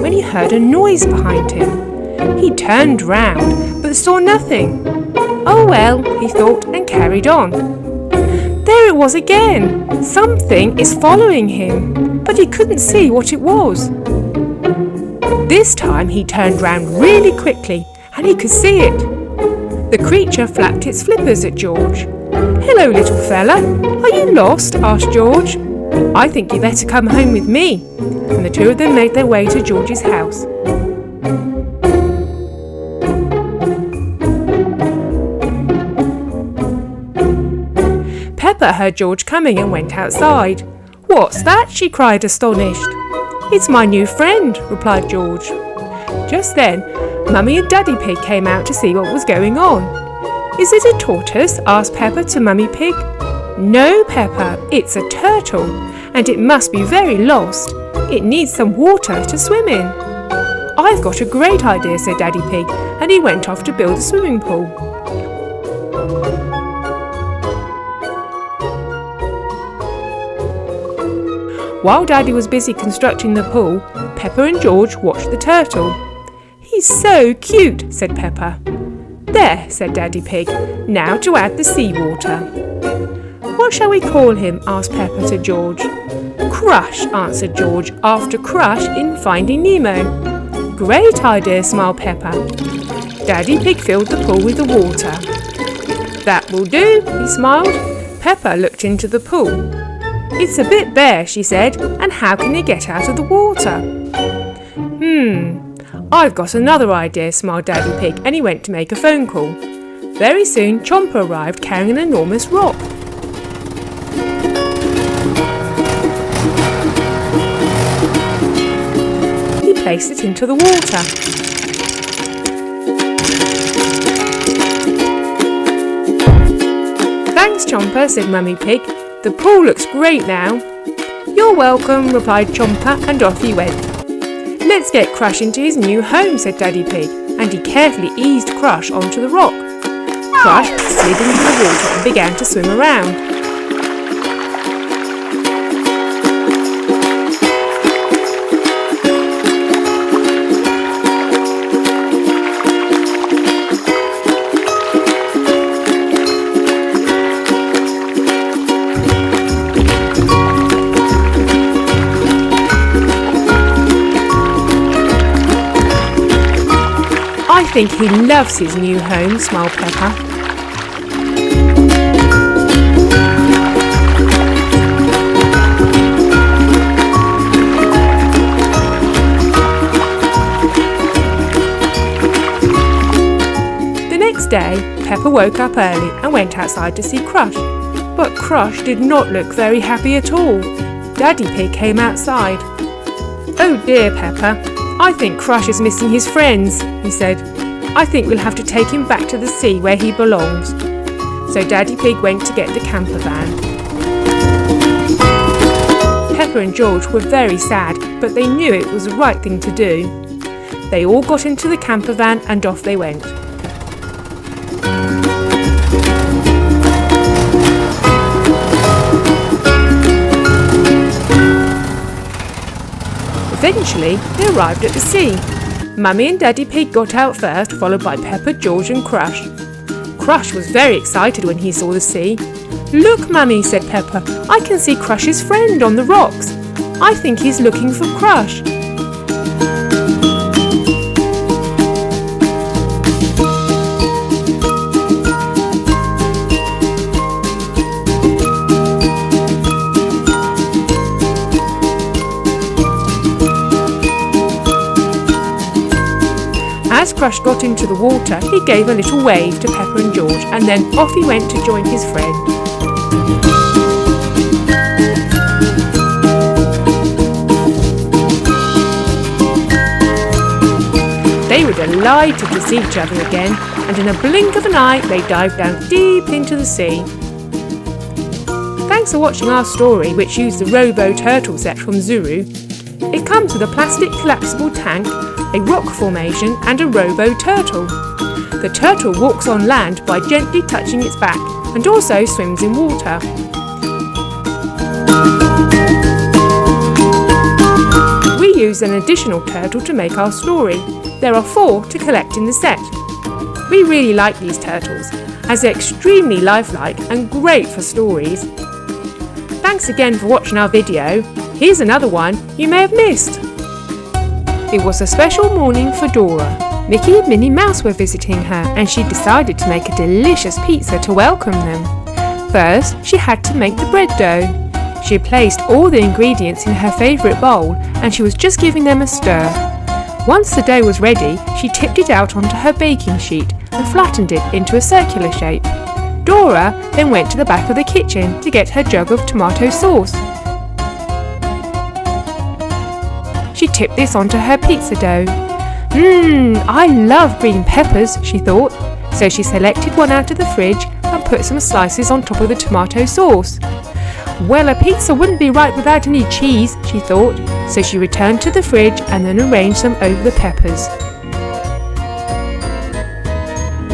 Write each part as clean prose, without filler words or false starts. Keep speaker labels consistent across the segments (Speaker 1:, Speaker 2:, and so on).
Speaker 1: when he heard a noise behind him. He turned round, but saw nothing. Oh well, he thought, and carried on. There it was again! Something is following him, but he couldn't see what it was. This time he turned round really quickly, and he could see it. The creature flapped its flippers at George. "Hello, little fella. Are you lost?" asked George. "I think you better come home with me." And the two of them made their way to George's house. Peppa heard George coming and went outside. "What's that?" she cried, astonished. "It's my new friend," replied George. Just then, Mummy and Daddy Pig came out to see what was going on. "Is it a tortoise?" asked Peppa to Mummy Pig. "No, Peppa, it's a turtle, and it must be very lost. It needs some water to swim in." "I've got a great idea," said Daddy Pig, and he went off to build a swimming pool. While Daddy was busy constructing the pool, Peppa and George watched the turtle. "He's so cute," said Peppa. "There," said Daddy Pig. "Now to add the seawater." "What shall we call him?" asked Peppa to George. "Crush," answered George, after Crush in Finding Nemo. "Great idea," smiled Peppa. Daddy Pig filled the pool with the water. "That will do," he smiled. Peppa looked into the pool. "It's a bit bare," she said, "and how can he get out of the water?" "I've got another idea," smiled Daddy Pig, and he went to make a phone call. Very soon, Chomper arrived carrying an enormous rock. He placed it into the water. "Thanks, Chomper," said Mummy Pig. "The pool looks great now." "You're welcome," replied Chomper, and off he went. "Let's get Crush into his new home," said Daddy Pig, and he carefully eased Crush onto the rock. Crush slid into the water and began to swim around. "I think he loves his new home," smiled Peppa. The next day, Peppa woke up early and went outside to see Crush. But Crush did not look very happy at all. Daddy Pig came outside. "Oh dear, Peppa, I think Crush is missing his friends," he said. "I think we'll have to take him back to the sea where he belongs." So Daddy Pig went to get the camper van. Peppa and George were very sad, but they knew it was the right thing to do. They all got into the camper van and off they went. Eventually, they arrived at the sea. Mummy and Daddy Pig got out first, followed by Peppa, George and Crush. Crush was very excited when he saw the sea. "Look, Mummy," said Peppa, "I can see Crush's friend on the rocks. I think he's looking for Crush." As Crush got into the water, he gave a little wave to Peppa and George, and then off he went to join his friend. They were delighted to see each other again, and in a blink of an eye, they dived down deep into the sea. Thanks for watching our story, which used the Robo turtle set from Zuru. It comes with a plastic collapsible tank, a rock formation and a Robo turtle. The turtle walks on land by gently touching its back and also swims in water. We use needs an additional turtle to make our story. There are 4 to collect in the set. We really like these turtles, as they're extremely lifelike and great for stories. Thanks again for watching our video. Here's another one you may have missed. It was a special morning for Dora. Mickey and Minnie Mouse were visiting her, and she decided to make a delicious pizza to welcome them. First, she had to make the bread dough. She placed all the ingredients in her favourite bowl, and she was just giving them a stir. Once the dough was ready, she tipped it out onto her baking sheet and flattened it into a circular shape. Dora then went to the back of the kitchen to get her jug of tomato sauce. She tipped this onto her pizza dough. I love green peppers, she thought, so she selected one out of the fridge and put some slices on top of the tomato sauce. Well, a pizza wouldn't be right without any cheese, she thought, so she returned to the fridge and then arranged them over the peppers.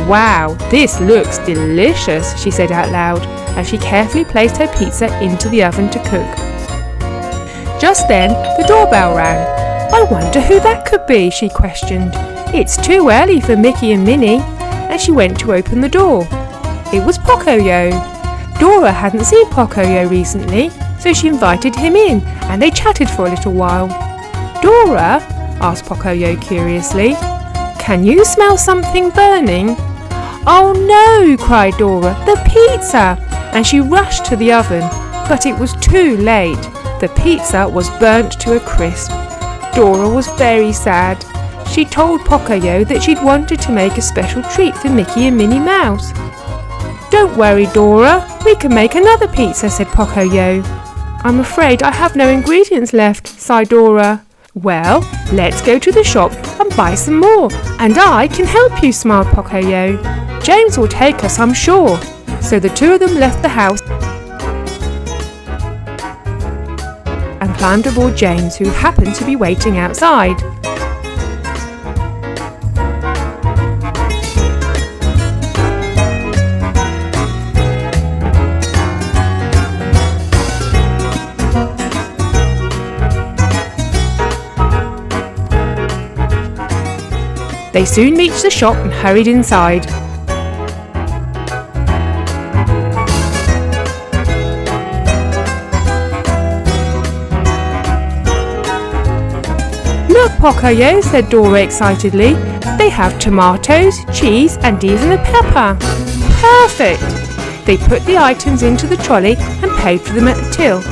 Speaker 1: Wow, this looks delicious, she said out loud, as she carefully placed her pizza into the oven to cook. Just then, the doorbell rang. I wonder who that could be, she questioned. It's too early for Mickey and Minnie, and she went to open the door. It was Pocoyo. Dora hadn't seen Pocoyo recently, so she invited him in, and they chatted for a little while. Dora, asked Pocoyo curiously, can you smell something burning? Oh no, cried Dora, the pizza! And she rushed to the oven, but it was too late. The pizza was burnt to a crisp. Dora was very sad. She told Pocoyo that she'd wanted to make a special treat for Mickey and Minnie Mouse. Don't worry, Dora, we can make another pizza, said Pocoyo. I'm afraid I have no ingredients left, sighed Dora. Well, let's go to the shop and buy some more, and I can help you, smiled Pocoyo. James will take us, I'm sure. So the two of them left the house and climbed aboard James, who happened to be waiting outside. They soon reached the shop and hurried inside. Look, Pocoyo, said Dora excitedly. They have tomatoes, cheese and even a pepper. Perfect! They put the items into the trolley and paid for them at the till.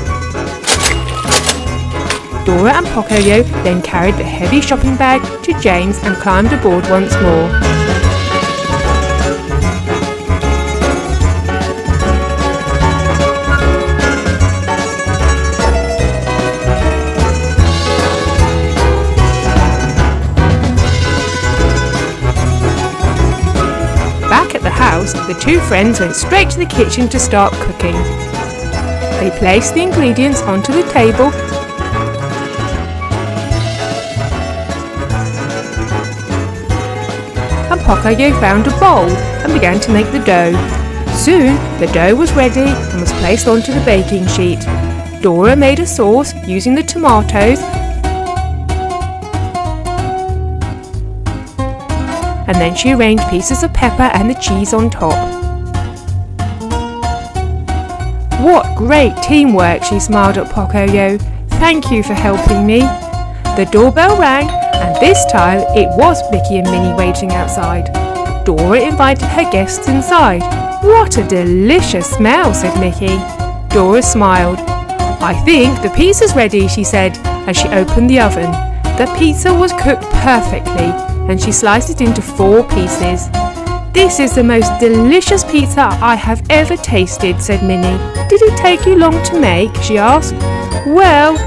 Speaker 1: Dora and Pocoyo then carried the heavy shopping bag to James and climbed aboard once more. Back at the house, the two friends went straight to the kitchen to start cooking. They placed the ingredients onto the table and Pocoyo found a bowl and began to make the dough. Soon the dough was ready and was placed onto the baking sheet. Dora made a sauce using the tomatoes and then she arranged pieces of pepper and the cheese on top. What great teamwork, she smiled at Pocoyo. Thank you for helping me. The doorbell rang, and this time it was Mickey and Minnie waiting outside. Dora invited her guests inside. What a delicious smell, said Mickey. Dora smiled. I think the pizza's ready, she said, as she opened the oven. The pizza was cooked perfectly, and she sliced it into 4 pieces. This is the most delicious pizza I have ever tasted, said Minnie. Did it take you long to make? She asked. Well,